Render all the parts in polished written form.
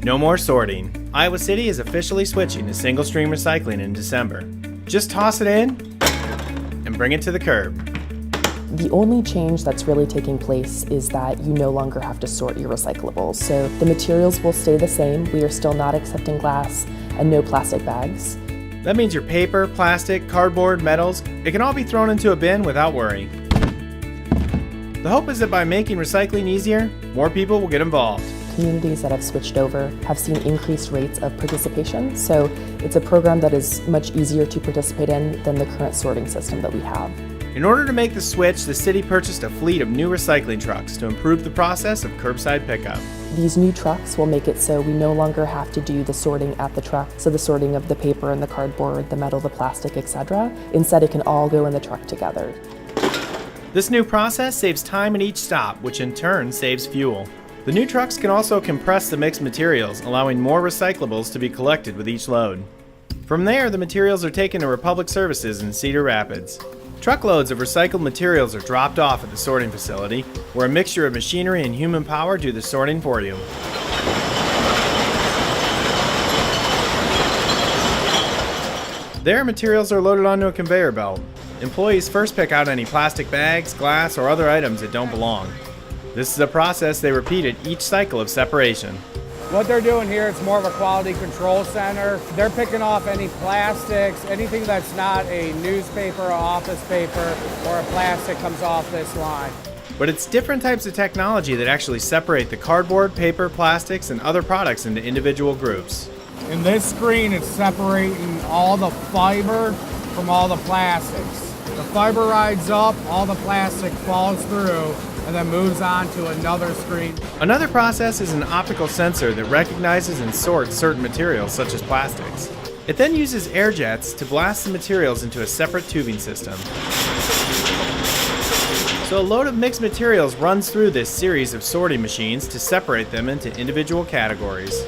No more sorting. Iowa City is officially switching to single-stream recycling in December. Just toss it in and bring it to the curb. The only change that's really taking place is that you no longer have to sort your recyclables. So the materials will stay the same. We are still not accepting glass and no plastic bags. That means your paper, plastic, cardboard, metals, it can all be thrown into a bin without worry. The hope is that by making recycling easier, more people will get involved. Communities that have switched over have seen increased rates of participation, so it's a program that is much easier to participate in than the current sorting system that we have. In order to make the switch, the city purchased a fleet of new recycling trucks to improve the process of curbside pickup. These new trucks will make it so we no longer have to do the sorting at the truck, so the sorting of the paper and the cardboard, the metal, the plastic, etc. Instead, it can all go in the truck together. This new process saves time at each stop, which in turn saves fuel. The new trucks can also compress the mixed materials, allowing more recyclables to be collected with each load. From there, the materials are taken to Republic Services in Cedar Rapids. Truckloads of recycled materials are dropped off at the sorting facility, where a mixture of machinery and human power do the sorting for you. There, materials are loaded onto a conveyor belt. Employees first pick out any plastic bags, glass, or other items that don't belong. This is a process they repeat at each cycle of separation. What they're doing here, it's more of a quality control center. They're picking off any plastics, anything that's not a newspaper or office paper or a plastic comes off this line. But it's different types of technology that actually separate the cardboard, paper, plastics, and other products into individual groups. In this screen, it's separating all the fiber from all the plastics. The fiber rides up, all the plastic falls through, and then moves on to another screen. Another process is an optical sensor that recognizes and sorts certain materials such as plastics. It then uses air jets to blast the materials into a separate tubing system. So a load of mixed materials runs through this series of sorting machines to separate them into individual categories.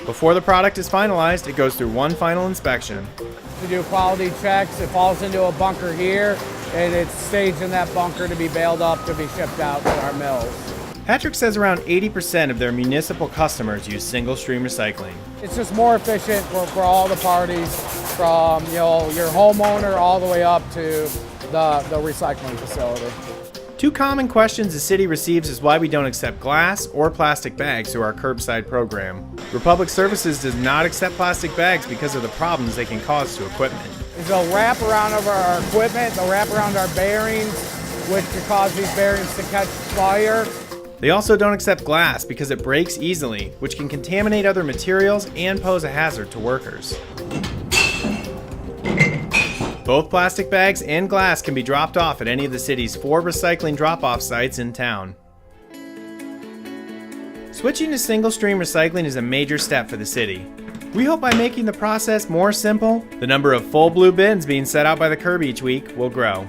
Before the product is finalized, it goes through one final inspection. To do quality checks, it falls into a bunker here, and it's staged in that bunker to be baled up to be shipped out to our mills. Patrick says around 80% of their municipal customers use single-stream recycling. It's just more efficient for all the parties, from your homeowner all the way up to the recycling facility. Two common questions the city receives is why we don't accept glass or plastic bags through our curbside program. Republic Services does not accept plastic bags because of the problems they can cause to equipment. They'll wrap around over our equipment, they'll wrap around our bearings, which could cause these bearings to catch fire. They also don't accept glass because it breaks easily, which can contaminate other materials and pose a hazard to workers. Both plastic bags and glass can be dropped off at any of the city's 4 recycling drop-off sites in town. Switching to single-stream recycling is a major step for the city. We hope by making the process more simple, the number of full blue bins being set out by the curb each week will grow.